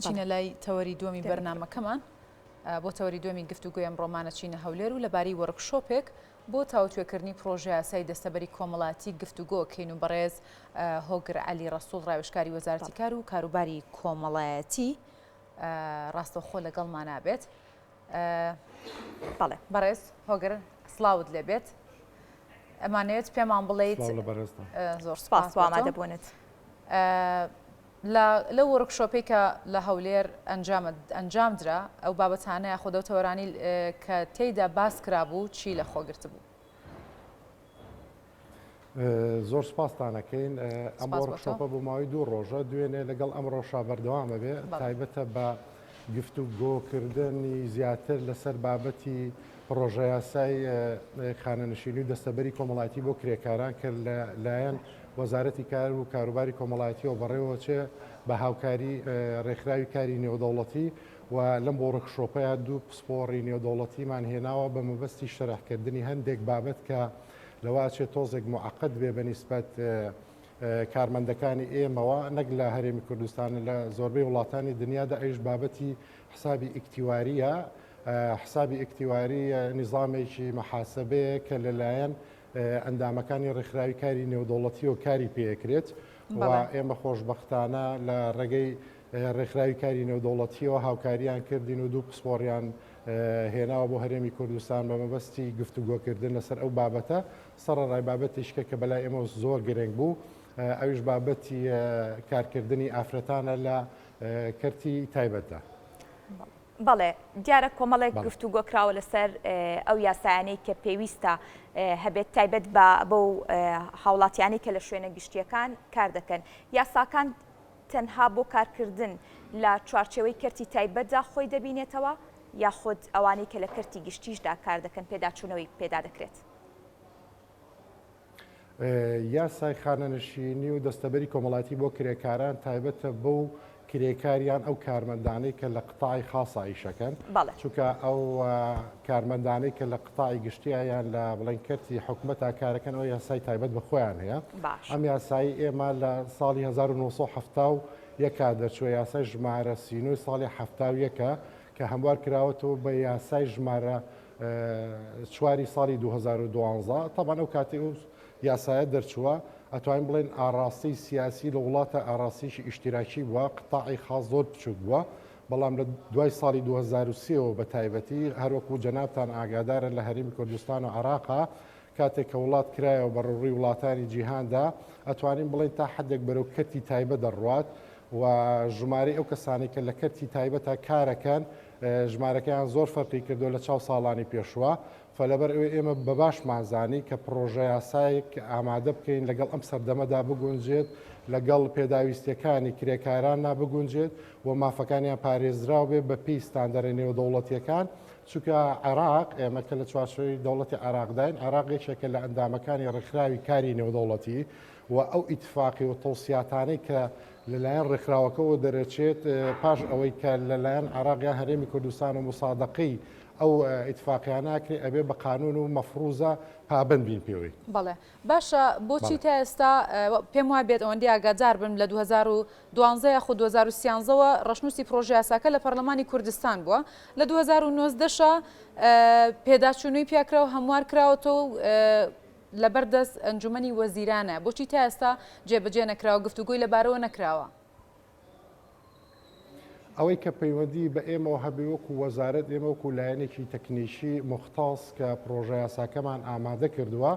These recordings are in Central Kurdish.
چینە لای تەوەری دووەمی بەرنامەکەمان بۆ تەوەری دووەمی گفتوگوی ئەمڕۆمانە چینە هەولێر و لەباری وەرکشۆپێک بۆ تاوتوێکردنی پرۆژه یاسای دەستەبەری کۆمەڵاتی گفتوگۆکەین و بەڕێز هۆگر عەلی ڕەسوڵ ڕاوێژکاری وەزارەتی کار و کاروباری کۆمەڵایەتی ڕاستەوخۆ لەگەڵمان نابێت. بەڵێ بەڕێز هۆگر سڵاوت لێبێت. ئەمانەوێت پێمان بڵێیت زۆر سپاس ئامادە بوونت. لە وەرکشۆپی کە لە هەولێر ئەنجامدرا ئەو بابەتانەیە خۆدەوتەوەرانی کە تێیدا باس کرابوو چی لە خۆگرت بوو؟ زۆر سپاستانەکەین. ئەم وەرکشۆپە بۆ ماوەی 2 ڕۆژە دوێنێ لەگەڵ ئەمڕۆ بەردەوامە بێ تایبەتە بە گفتوگۆکردنی زیاتر لەسەر بابەتی پرۆژە یاسای خانەنشینی و دەستەبەری کۆمەڵایەتی بۆ کرێکاران کە لایەن وەزارەتی کار و کاروباری کۆمەڵایەتیەوە بەڕێوە چێ بە هاوکاری ڕێکخراوی کاری نێودەوڵەتی و لەم بۆ ڕێکشۆپەیە 2 پسپۆڕی نێودەوڵەتیمان هێناوە بە مەبەستی شەرحکردنی هەندێک بابەت کە لەوا چێت تۆزێک موعقد بێ بەنیسبەت کارمەندەکانی ئێمەوە نەک لە هەرێمی کوردستان لە زۆربەی وڵاتانی دنیادا ئەیش بابەتی حسابی ئیکتیواریە حسابی ئیکتیواری نیزامێکی مەحاسەبەیە کە لەلایەن ئەندامەکانی ڕێکخراوی کاری نێودەوڵەتی و کاری پێکرێت و ئێمە خۆشبەختانە لە ڕێگەی ڕێکخراوی کاری نێودەوڵەتیەوە هاوکاریان کردین و 2 پسپۆڕیان هێناوە بۆ هەرێمی کوردستان بە مەبەستی گفتوگۆکردن لەسەر ئەو بابەتە. سەرەڕای بابەتیشکە کە بەلای ئێمە زۆر گرنگ بوو ئەویش بابەتی کارکردنی ئافرەتانە لە کەرتی تایبەتە. بەڵێ دیارە کۆمەڵێک گفتوگۆ کراوە لەسەر ئەو یاسایانەی کە پێویستە هەبێت تایبەت بە هاوڵاتیانی کە لە شوێنە گشتیەکان کار دەکەن. یاساکان تەنها بۆ کارکردن لە چوارچێوەی کەرتی تایبەتدا خۆی دەبینێتەوە یاخود ئەوانەی کە لە کەرتی گشتیشدا کار دەکەن پێداچوونەوەی پێدا دەکرێت؟ یاسای خانەنشینی و دەستەبەری کۆمەڵایەتی بۆ کرێکاران تایبەتە بەو کرێکاریان ئەو کارمەندانەی کە لە قتاعی خاصایشەکەن چونکە ئەو کارمەندانەی کە لە قتاعی گشتیان لە بڵێن کەرتی حکومەتا کارەکەن ئەو یاسای تایبەت بە خۆیان هەیە. ئەم یاسایی ئێمە لە ساڵی 1970 دەرچووە یاسای ژمارە 39 ساڵی 71 کە هەموار کراوەتەوە بە یاسای ژمارە 4 ساڵی 2012 تاوان ئەو کاتی ئەو یاسایە دەرچووە ئەتوانین بڵێن ئاڕاستی سیاسی لە وڵاتە ئاڕاستیشی ئیشتراکی بووە قتاعی خاص زۆر بچوک بووە بەڵام لە دوای ساڵی 2023ەوە بە تایبەتی هەروەکو جەنابتان ئاگادارە لە هەرێمی کوردستان و عێراقا کاتێک کە وڵات کرایەوە بە ڕووڕووی وڵاتانی جیهاندا ئەتوانین بڵێن تا حدێک بەرەو کەرتی تایبەت دەڕوات و ژمارەی ئەو کەسانی کە لە کەرتی تایبەتە کارەکەن ژمارەکەیان زۆر فەرقی کردو لە چاو ساڵانی پێشوە. فلەبەر ئێمە بەباشمانزانی کە پرۆژە یاسایەک ئامادە بکەین لەگەڵ ئەم سەردەمەدا بگونجێت لەگەڵ پێداویستیەکانی کرێکاران نابگونجێت و مافەکانیان پارێزراو بێ بە پێی ستاندەرە نێودەوڵەتیەکان چونکە عێراق ئێمە کە لە چوارچێوەی دەوڵەتی عێراقداین عێراق یەکێکە لە ئەندامەکانی ڕێکخراوی کاری نێودەوڵەتی و ئەو ئیتفاقی و تەوسیاتانەی کە لەلایەن ڕێکخراوەکەەوە دەرەچێت پاش ئەوەی کە لەلایەن عێراقیان هەرێمی کوردستان و مسادقەی ئەو ئیتفاقیاناکرێ ئەبێ بە قانون و مەفروزە پابند بین پێوەی. بەڵێ باشە بۆچی تا ئێستا پێم وای بێت ئەوەندی ئاگادار بن لە 2012 یاخود 2013ەوە ڕەشنووسی پرۆژە یاساکە لە پەرلەمانی کوردستان بووە لە 2019 پێداچوونەوەی پیاکراوە هەموار کراوەتەوە لەبەردەست ئەنجومەنی وەزیرانە بۆچی تا ئێستا جێبەجێ نەکراوە گفتوگوی لەبارەوە نەکراوە؟ ئەوەی کە پەیوەندی بە ئێمەوە هەبێ وەکو وەزارەت ئێمە وەکو لایەنێکی تەکنیشی مختاس کە پرۆژە یاساکەمان ئامادە کردووە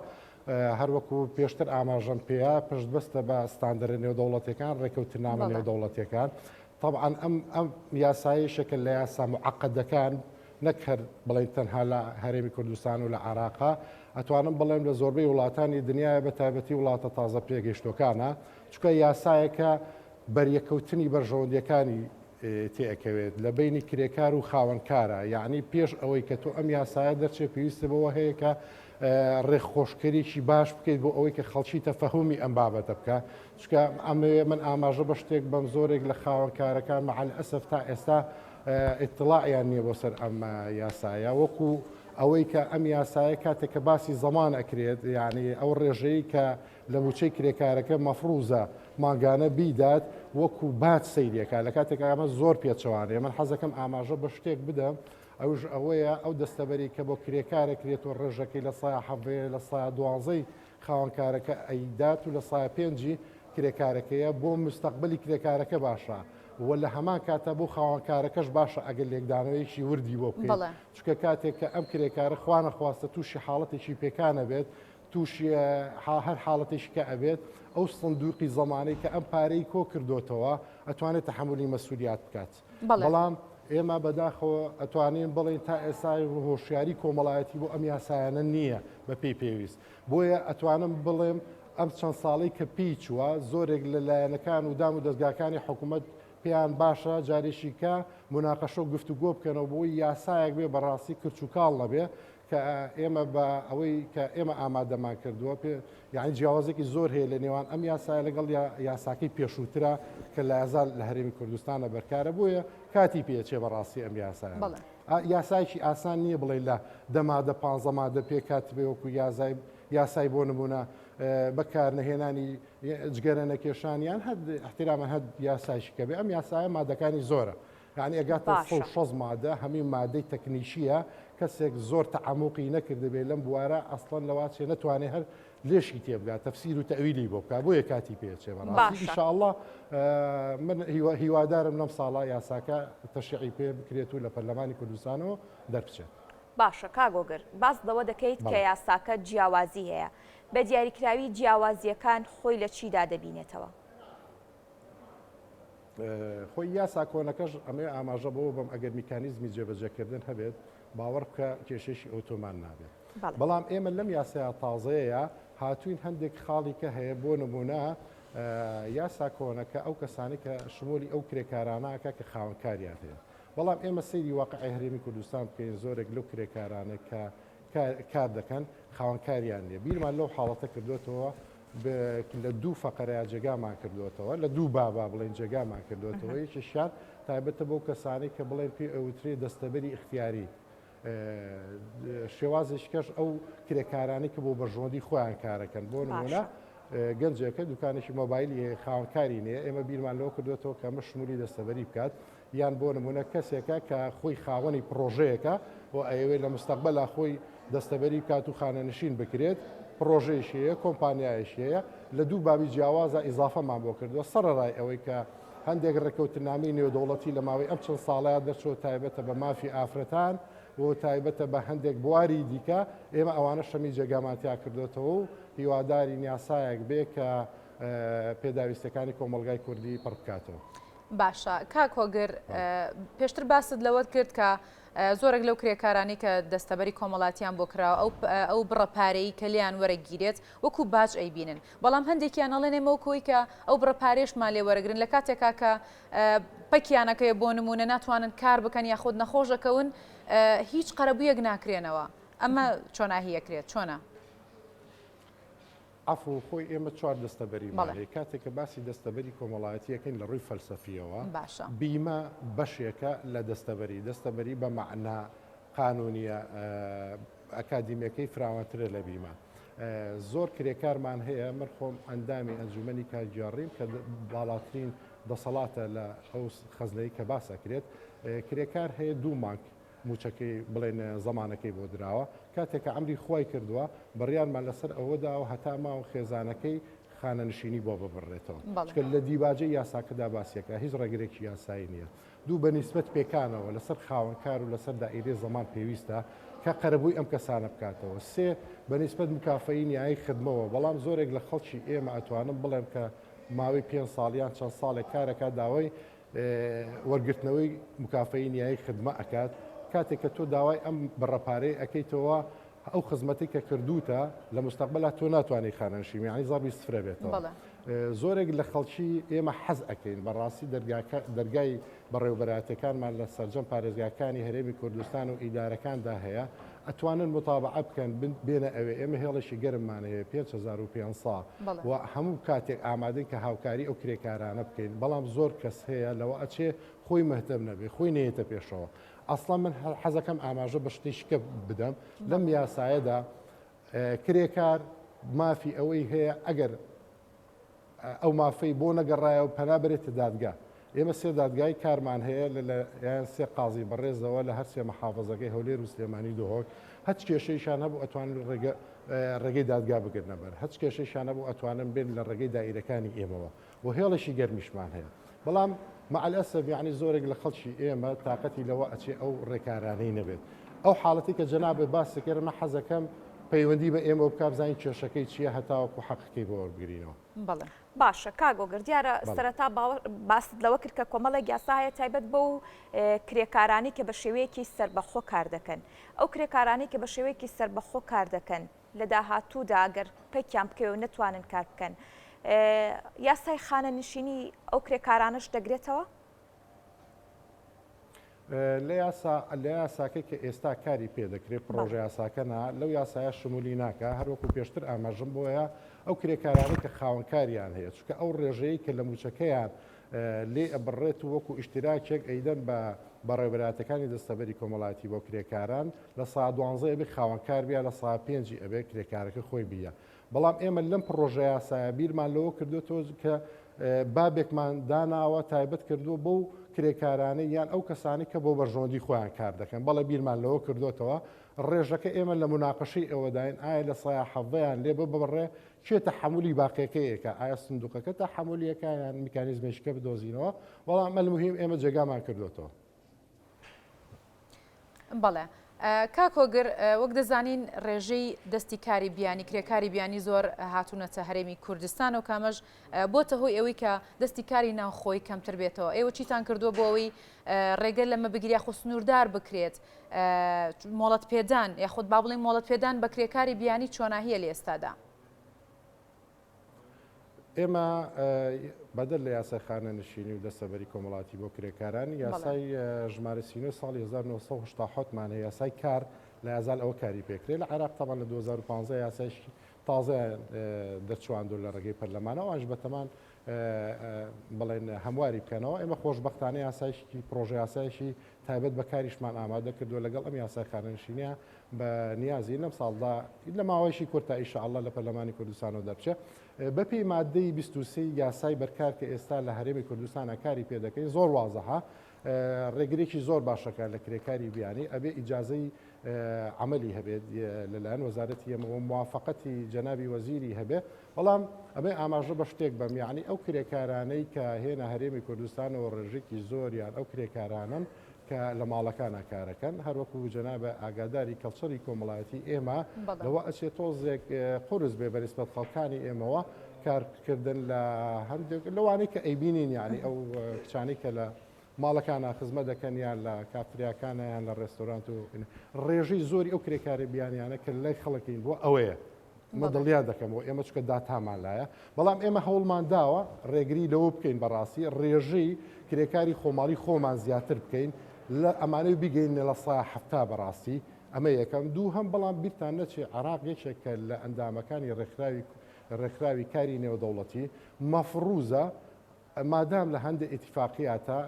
هەروەکو پێشتر ئاماژەم پێەیە پشتبەستە بە ستاندەرە نێودەوڵەتیەکان ڕێکەوتنامە نێودەوڵەتیەکان طبعاً ئەم یاسایشەکە لە یاسا معقدەکان نەک هەر بڵێن تەنها لە هەرێمی کوردستان و لە عێراقا ئەتوانم بڵێم لە زۆربەی وڵاتانی دنیای بە تایبەتی وڵاتە تازە پێگەیشتۆکانە چونکە یاسایەکە بەریەکەوتنی بەرژەوەندیەکانی تێئەکەوێت لە بینی کرێکار و خاوەنکارە یعنی پێش ئەوەی کە تۆ ئەم یاسایە دەرچێت پێویستە بەوە هەیە کە ڕێکخۆشکەریی باش بکەیت بۆ ئەوەی کە خەڵکی تەفەهومی ئەم بابەتە بکە چونکە ئەمەوێ من ئاماژە بە شتێک بەم زۆرێک لە خاوەنکارەکان مەعەل ئەسف تا ئێستا ئیطلاعیان نییە بۆ سەر ئەم یاسایە وەکو ئەوەی کە ئەم یاسایە کاتێک کە باسی زەمان ئەکرێت یعنی ئەو ڕێژەیە کە لە موچەی کرێکارەکە مەفروزە ماگانە بیدات وەکو بات سەیرێکە لە کاتێک ئەمە زۆر پێچەوانێ من حەزەکەم ئاماژە بە شتێک بدەم ئەوش ئەوەیە ئەو دەستەبەری کە بۆ کرێکارە کرێتەوە ڕێژەکەی لە سایە حەڤێ لە سایە دوانزەی خاوەنکارەکە ئەیدات و لە سایە پێنجی کرێکارەکەیە بۆ مستەقبلی کرێکارەکە باشە وە لە هەمان کاتە بۆ خاوەنکارەکەش باشە ئەگەر لێکدانەوەیشی وردی بۆ بکەیت چکە کاتێک کە ئەم کرێکارە خوانە خواستە تووشی حاڵەتێکی پێکانە بێت تووشی هەر حاڵەتێکی کە ئەبێت ئەو سندوقی زەمانەی کە ئەم پارەی کۆ کردوتەوە ئەتوانێت تەحملی مەسئولیت بکات بەڵام ئێمە بەداخەوە ئەتوانین بڵین تا ئێسای هۆشیاری کۆمەڵایەتی بۆ ئەم یاسایانە نییە بە پێی پێویست بۆیە ئەتوانم بڵێم ئەم چەند ساڵی کە پیچووە زۆرێک لە لایەنەکان و دام و دەستگاکانی حکوومەت پێیان باشە جارێکی کە مناقەشە و گفتوگۆ بکەنەوە بۆی یاسایەک بێ بەڕاستی کرچووکاڵ نەبێ کە ئێمە بە ئەوەی کە ئێمە ئامادەمان کردووە یعنی جیاوازێکی زۆر هەیە لە نێوان ئەم یاسای لەگەڵ یاساکەی پێشووترە کە لە ئازال لە هەرێمی کوردستانە بەرکارە بۆیە کاتی پێچێ بەڕاستی ئەم یاسایە یاسایکی ئاسان نییە بڵێ لە دەمادە 15 مادە پێ کات بێ وەکو یاسای بۆ نمونە بەکار نەهێنانی جگەرە نەکێشانیان هەد احتیرامان هەد یاسایشی کە بێ ئەم یاسایە مادەکانی زۆرە یعنی ئەگاتە 6 مادە هەمی مادەی تەکنیشیە کەسێک زۆر تەعمقی نەکرده بێ لەم بوارە ئەسڵەن لەواتێ نەتوانێت هەر لێشی تێبگات تەفسیر و تەویلی بۆ بکات بۆیە کاتی پێچێ بەڕاستی ئینشاءالله من هیوادارم لەم ساڵا یاساکە تەشریعی پێ بکرێت و لە پەرلەمانی کوردستانەوە دەربچێت. باشە کاگۆگەر باس لەوە دەکەیت کە یاساکە جیاوازی هەیە بە دیاریکراوی جیاوازیەکان خۆی لە چیدا دەبینێتەوە؟ خۆی یاسا کۆنەکەش ئەمێ ئاماژە بەوە بەم ئەگەر میکانیزمی جێبەجێکردن هەبێت باوەڕ بکە کێشێشی ئۆتۆمان نابێت بەڵام ئێمە لەم یاسایە تازەیە هاتوین هەندێک خاڵی کە هەیە بۆ نمونە یاسا کۆنەکە ئەو کەسانی کە شمولی ئەو کرێکارانەکە کە خاوەنکاریان هەیە بەڵام ئێمە سەیری واقعی هەرێمی کوردستان بکەین زۆرێک لەو کرێکارانە کە کار دەکەن خاوەنکاریان نیە بیرمان لەو حاڵەتە کردوێتەوە لە دوو فەقەرەیە جێگامان کردوێتەوە لە دوو بابا بڵێن جێگامان کردوێتەوە یەکیشیان تایبەتە بەو کەسانی کە بڵێن پێ ئەوترێ دەستەبەری اختیاری شێوازێکیش ئەو کرێکارانی کە بۆ بەژۆندی خۆیان کارەکەن بۆ نمونە گەنجەکە دوکانێکی مۆبایلی خاوەنکاری نیە ئێمە بیرمان لەوە کردوێتەوە کە ئەمە شمولی دەستەبەری بکات یان بۆ نمونە کەسێکە کە خۆی خاوەنی پرۆژەیەەکە بۆ ئەوێ لە مستەقبەلا خۆی دەستەبەری بکات و خانەنشین بکرێت پرۆژەیەشەیە کۆمپانیایشەیە لە دوو بابی جیاوازە ئیزافەمان بۆ کردووە سەرڕای ئەوەی کە هەندێک ڕێکەوتنامی نێودەوڵەتی لە ماوەی ئەم چەند ساڵەیە دەرچۆ تایبەتە بە مافی ئافرەتان بۆ تایبەتە بە هەندێک بواری دیکە ئێمە ئەوانە شەمی جێگاماتیا کردوێتەوە و هیواداری نیاسایەک بێ کە پێداویستەکانی کۆمەلگای کوردی پڕ بکاتەوە. باشە کاک هۆگر پێشتر باست لەوە کرد کە زۆرێک لەو کرێکارانی کە دەستەبەری کۆمەڵاتیان بۆ کراوە ئەو بڕەپارەی کە لیان وەرەگیرێت وەکو باج ئەیبینن بەڵام هەندێکیان ئەڵێنێمەوەکۆی کە ئەو بڕەپارێشمان لێ وەرەگرن لە کاتێکا کە پەکیانەکەی بۆ نمونە ناتوانن کار بکەن یاخود نەخۆشەکەون هیچ قەرەبوویەک ناکرێنەوە ئەمە چۆناهیەکرێت چۆنە؟ عفو خۆی ئێمە چوار دەستەبەری ماڵێ کاتێک کە باسی دەستەبەری کۆمەڵایەتیەکەین لە ڕووی فەلسەفیەوە بیمە بەشێکە لە دەستەبەری بە معنە قانونیە ئەکادیمیەکەی فراوانترە لە بیمە زۆر کرێکارمان هەیە من خۆم ئەندامی ئەنجومەنی کارگیاڕیم کە باڵاترین دەسەڵاتە لە ئەو خەزنەی کە باسەکرێت کرێکار هەیە دوو مانگ موچەکەی بڵێن زەمانەکەی بۆ درراوە کاتێککە ئەمری خۆی کردووە بڕیانمان لەسەر ئەوەدا و هەتا ماوە خێزانەکەی خانەنشینی بۆ ببڕێتەوە چکە لە دیباجەی یاساکەدا باسیەکە هیچ ڕێگرێکی یاسایی نییە دوو بەنیسبەت پێکانەوە لەسەر خاوەنکار و لەسەر دائیرێ زەمان پێویستە کە قەرەبووی ئەم کەسانە بکاتەوە سێ بەنیسبەت مکافەی نیایی خدمەوە بەڵام زۆرێک لە خەڵکی ئێمە ئەتوانم بڵێم کە ماوەی 5 ساڵیان چەند ساڵێک کارەکە داوای وەرگرتنەوەی مکافەی نیایی خدمە ئەکات کاتێک کە تۆ داوای ئەم بڕەپارەی ئەەکەیتەوە ئەو خزمەتی کە کردوتە لە مستەقبەلا تۆ ناتوانێت خانەنشی یعنی زابی سفرە بێتەوە زۆرێک لە خەڵکی ئێمە حەز ئەەکەین بەڕاستی دەرگای بەڕێوبەراتەکانمان لە سەرجەم پارێزگاکانی هەرێمی کوردستان و ئیدارەکاندا هەیە ئەتوانن متابعە بکەن بێنە ئەوێ ئێمە هێڵشی گەرممان هەیە 5500 و هەموو کاتێک ئامادەن کە هاوکاری ئەو کرێکارانە بکەین بەڵام زۆر کەس هەیە لەوە ئەچێ خۆی مهتەم نەبێ خۆی نێتە پێشەوە ئەسڵا من حەزەکەم ئاماژە بە شتێک شکە بدەم لەم یاسایەدا کرێکار مافی ئەوەی هەیە ئەگەر ئەو مافەی بۆ نەگەڕایە و پەنا بێتە دادگا ئێمە سێ دادگای کارمان هەیە لە سێ قازی بەڕێزەوە لە هەر سێ محافەزەکەی هەولێر و سلێمانی دۆهۆک هەچ کێشەیشان هەبوو ئەتوانن ڕێگەی دادگا بگرنە بەر هەچ کێشەیشان هەبوو ئەتوانن بێن لە ڕێگەی دائیرەکانی ئێمەوە و هێڵێکی گەرمیشمان هەیە بەڵام مع الأسف یعنی زۆرێک لە خەڵکی ئێمە تااقەتی لەوە ئەچێ ئەو ڕێکارانەی نەبێت ئەو حاڵەتی کە جەنابێ باسەکەرە مە حەزەکەم پەیوەندی بە ئێمە بکبزانین کێشەکەی چییە هەتاوەکو حەقەکەی بۆ وەربگرینەوە باشە کاگۆگەر دیارە سەرەتا باست لەوە کرد کە کۆمەڵێک یاسایە تایبەت بۆ کرێکارانی کە بە شێوەیەکی سربەخۆ کار دەکەن ئەو کرێکارانی کە بە شێوەیەکی سربەخۆ کار دەکەن لە داهاتوودا ئەگەر پێکیان بکەوە نتوانن کار بکەن یاسای خانە نشینی ئەو کرێکارانش دەگرێتەوە؟ لە یاساکەی کە ئێستا کاری پێ دەکرێت پرۆژه یاساکەنا لەو یاسایە شمولی ناکە هەروەکو پێشتر ئاماژم بۆیە ئەو کرێکارانی کە خاوەنکاریان هەیە چونکە ئەو ڕێژەیە کە لە موچەکەیان لێ ئەبڕێت وەکو ئیشتراکێک ئەیدەن بە بەڕێبەراتەکانی دەستەبەری کۆمەڵاتی بۆ کرێکاران لە سا 12 ئەبێ خاوەنکار بیا لە سا 5 ئەبێ کرێکارەکە خۆی بیە بەڵام ئێمە لەم پرۆژه یاسایە بیرمان لەوە کردوێتەوە کە بابێکمان داناوە تایبەت کردووە بۆ کرێکارانەی یان ئەو کەسانی کە بۆ بەرژۆندی خۆیان کار دەکەن بەڵە بیرمان لەوە کردوتەوە ڕێژەکە ئێمە لە مناقەشەی ئەوەداین ئایا لە سایە حەڤەیان لێ ببڕێ چێتە حمولی باقیەکەیەکە ئایا سندوقەکە تا حمولیەکە یان میکانیزمێشکە بدۆزینەوە بەڵام المهم ئێمە جێگامان کردوتەوە. بەڵێ کاکۆگر وەک دەزانین ڕێژەی دەستی کاری بیانی کرێکاری بیانی زۆر هاتوونەتە هەرێمی کوردستان و کامەش بۆتە هۆی ئەوەی کە دەستی کاری ناوخۆی کەمتر بێتەوە ئێوە چیتان کردووە بۆ ئەوەی ڕێگە لەمە بگیریا خۆ سنووردار بکرێت مۆڵەت پێدان یاخود با بڵێن مۆڵەت پێدان بە کرێکاری بیانی چۆناهیە لە ئێستادا؟ ئێمە بەدەر لە یاسای خانە نشینی و دەستەبەری کۆمەڵاتی بۆ کرێکاران یاسای ژمارە 39 ساڵی 1970 مان هەیە یاسای کار لە یازال ئەوە کاری پێکرێت لە عێراق تەمان لە 2015 یاسایشی تازە دەرچواندوو لە ڕێگەی پەرلەمانەوە ئەش بەتەمان بڵێن هەمواری بکەنەوە ئێمە خۆشبەختانە یاسایشی پرۆژه یاسایشی تایبەت بە کاریشمان ئامادە کردووە لەگەڵ ئەم یاسای خانە نشینیە بە نیازی لەم ساڵدا لە ماوەیەشی کورتا ئینشاءالله لە پەرلەمانی کوردستانەوە دەرچێت بەپێی مادەی 23 یاسای بەرکار کە ئێستا لە هەرێمی کوردستانە کاری پێ دەکەین زۆر وازەها ڕێگرێکی زۆر باشەکە لە کرێکاری بیانی ئەبێ ئیجازەی عملی هەبێت لەلایەن وەزارەتی ئەمەوە موافقەتی جەنابی وەزیری هەبێ بەڵام ئەبێ ئاماژە بە شتێک بەم یعنی ئەو کرێکارانەی کە هێنا هەرێمی کوردستانەوە ڕێژێکی زۆریان ئەو کرێکارانن کە لە ماڵەکانە کارەکەن هەروەکو جەنابە ئاگاداری کەڵچەری کۆمەڵایەتی ئێمە لەوە ئەچێت تۆزێک قورس بێ بەنسبەت خەڵکانی ئێمەوە کارکردن لە هەندێک لەوانەی کە ئەیبینین یعنی ئەو کچانی کە لە ماڵەکانە خزمە دەکەن یان لە کافتریاکانە یان لە ڕێستۆرانت و ڕێژەی زۆری ئەو کرێکاری بیانیانە کە لای خەڵکین بۆ ئەوەیە مە دڵیان دەکەمەوە ئێمە چکە داتامان لایە بەڵام ئێمە هەوڵمان داوە ڕێگری لەوە بکەین بەڕاستی ڕێژەی کرێکاری خۆماڵی خۆمان زیاتر بکەین لە ئەمانەی بیگەینە لە سا هەفتا بەڕاستی ئەمە یەکەم دوو هەم بەڵام بیرتان نەچێ عراق یەکێکە لە ئەندامەکانی ڕێکخراوی کاری نێودەوڵەتی مەفروزە مادام لە هەندێک ئیتیفاقیاتە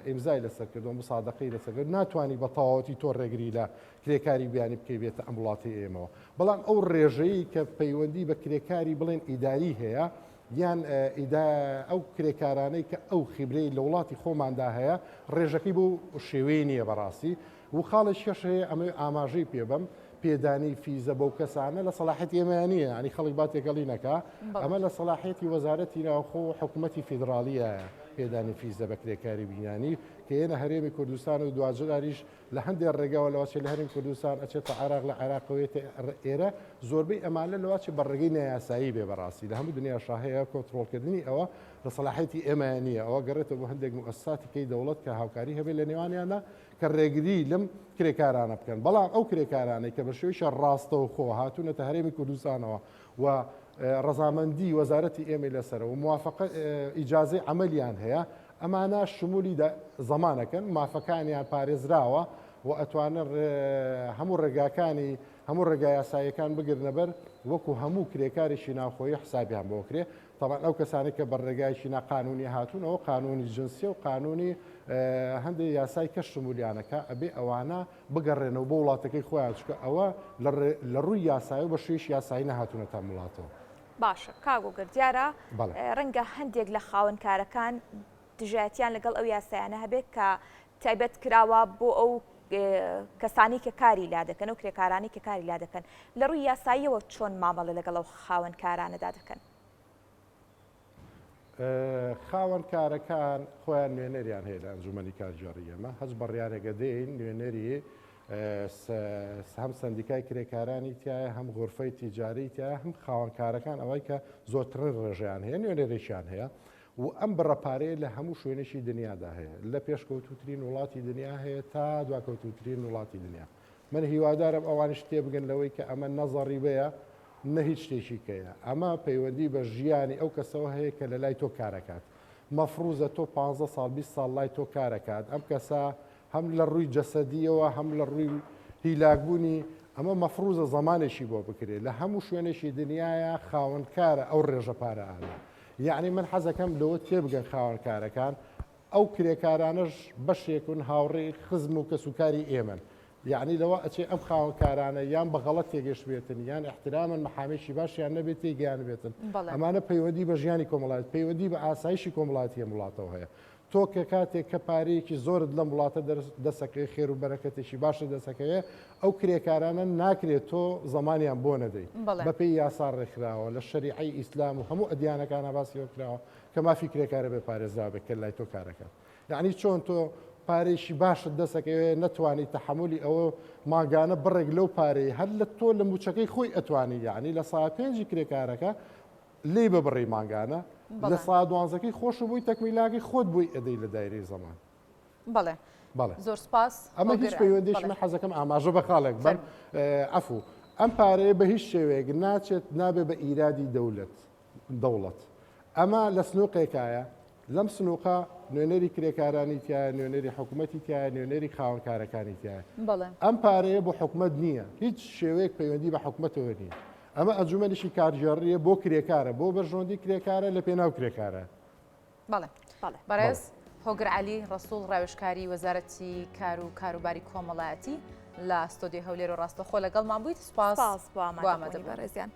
ئیمزای لەسەرکردو مسادقەی لەسەرکرد ناتوانانی بە تەواوەتی تۆ ڕێگری لە کرێکاری بیانی بکەی بێتە ئەم وڵاتی ئێمەوە بەڵام ئەو ڕێژەیە کە پەیوەندی بە کرێکاری بڵێن ئیداری هەیە یان ئەو کرێکارانەی کە ئەو خیبرەی لە وڵاتی خۆماندا هەیە ڕێژەکەی بۆ شێوەیە نییە بەڕاستی و خاڵی شەش هەیە ئەمە ئاماژەی پێبم پێدانی فیزە بەو کەسانە لە سەلاحەتی ئێمەیانە ئەنی خەڵک با تێگەڵی نەکا ئەمە لە سەلاحەتی وەزارەتی ناوخۆ و حکوومەتی فیدراالیە پێدانی فیزە بە کرێکاری بینانی کە ئێنە هەرێمی کوردستان و دوجاریش لە هەندێک ڕێگەوە لەواچێت لە هەرێمی کوردستان ئەچێتە عراق لە عراقەوێتە ئێرە زۆربەی ئەمانە لەواچێت بە ڕێگەی نایاسایی بێ بەڕاستی لە هەموو دنیا شاهەیە کۆنتڕۆڵکردنی ئەوە لە سەلاحەتی ئێمەیانە ئەوە گەڕێتەوە بۆ هەندێک مؤسساتێکی دەوڵەت کە هاوکاری هەبێت لە نێوانیانە کە ڕێگری لەم کرێکارانە بکەن بەڵام ئەو کرێکارانەی کە بە شێوەیە ڕاستەوە خۆ هاتوونەتە هەرێمی کوردستانەوە و ڕەزامەندی وەزارەتی ئێمە لەسەرەوە موافقە ئیجازەی عملیان هەیە ئەمانە شمولی زەمانەکەن مافەکانیان پارێزراوە و ئەتوانن هەموو ڕێگاکانی هەموو ڕێگای یاساییەکان بگرنە بەر وەکو هەموو کرێکارێکی ناوخۆیی حسابیان بۆ کرێ طبعا ئەو کەسانی کە بەڕێگایکی ناقانونی هاتوونەوە قانونی جنسی و قانونی هەندێک یاسای کە شمولیانەکە ئەبێ ئەوانە بگەڕێنەوە بۆ وڵاتەکەی خۆیان چکە ئەوە لە ڕووی یاسایی و بە شێش یاسایی نەهاتوونە تا وڵاتەوە. باشە کاگۆگەر دیارە ڕەنگە هەندێک لە خاوەنکارەکان دژایەتیان لەگەڵ ئەو یاسایانە هەبێت کە تایبەت کراوە بۆ ئەو کەسانی کە کاری لا دەکەن و کرێکارانی کە کاری لا دەکەن لە ڕووی یاساییەوە چۆن مامەڵە لەگەڵ ئەو خاوەنکارانەدا دەکەن. خاوەنکارەکان خۆیان نوێنەریان هەیە لە ئەنجومەنی کارژێڕی ئێمە هەست بەڕیارێکە دێن نوێنەری هەم سندیکای کرێکارانی تایە هەم غورفەی تیجاری تایە هەم خاوەنکارەکان ئەوەی کە زۆرترین ڕێژیان هەیە نوێنەرێکیان هەیە و ئەم بڕەپارەیە لە هەموو شوێنێکی دنیادا هەیە لە پێشکەوتوترین وڵاتی دنیا هەیە تا دواکەوتوترین وڵاتی دنیا. من هیوادارم ئەوانش تێ بگەن لەوەی کە ئەمە نەزەڕی بەیە نە هیچ شتێکی کەیە ئەمە پەیوەندی بە ژیانی ئەو کەسەوە هەیە کە لە لای تۆ کارەکات مەفروزە تۆ 15 ساڵ 20 ساڵ لای تۆ کارەکات ئەم کەسە هەم لە ڕووی جەسەدیەوە هەم لە ڕووی هیلاکبوونی ئەمە مەفروزە زمانێکی بۆ بکرێت لە هەموو شوێنێکی دنیاە خاوەنکارە ئەو ڕێژە پارەانە. یعنی من حەزەکەم لەوە تێبگەن خاوەنکارەکان ئەو کرێکارانەش بەشێکون هاوڕێی خزم و کەسوکاری ئێمن. یعنی لەوە ئەچێ ئەم خاوەنکارانە یان بەغەڵەت تێگەشت بێتن یان احترامن محامێکی باشیان نەبێت تێگەیان بێتن ئەمانە پەیوەندی بە ژیانی کۆمەڵات پەیوەندی بە ئاسایشی کۆمەڵاتی وڵاتەوە هەیە. تۆ کە کاتێک کە پارەیەکی زۆرت لەم وڵاتە دەسەکەی خێر و بەرەکەتێکی باشە دەسەکەوێ ئەو کرێکارانە ناکرێت تۆ زمانیان بۆ نەدەی بەپێی یاسا ڕێکراوە لە شەریعەی ئیسلام و هەموو ئەدیانەکانە باسیەوە کراوە کە مافی کرێکارە بێ پارێزرا بێت کە لای تۆ کارەکەات. یعنی چۆن تۆ پارێکی باشت دەسەکەوێ نتوانانی تەحملی ئەوە ماگانە بڕێک لەو پارەی هەر لە تۆ لە موچەکەی خۆی ئەتوانی یعنی لە سا پێنجی کرێکارەکە لێ ببڕی ماگانە لە سا دوانزەکەی خۆش بووی تەکمیلاکی خۆت بووی ئەدەی لە دایرەی زەمان. بەڵێ زۆر سپاس ئەمە هیچ پەیوەندیش من حەزەکەم ئاماژە بە خاڵێک بەر ئەفوو ئەم پارەیە بە هیچ شێوەیەک ناچێت نابێ بە ئیرادی دەوڵەت ئەمە لە سنووقێکایە لەم سنووقە نوێنەری کرێکارانی تایە نوێنەری حکوومەتی تایە نوێنەری خاوەنکارەکانی تایە ئەم پارەیە بۆ حکوومەت نییە هیچ شێوەیەک پەیوەندی بە حکوومەتەوە نییە ئەمە ئەنجومەنیشی کارژێڕیە بۆ کرێکارە بۆ بەرژۆندی کرێکارە لە پێناو کرێکارە. بەڕێز هۆگر عەلی ڕەسوڵ ڕاوێژکاری وەزارەتی کار و کاروباری کۆمەڵایەتی لە ستۆدیۆ هەولێر و ڕاستەخۆ لەگەڵمان بوویت سپاس بۆ ئامادەبوونی.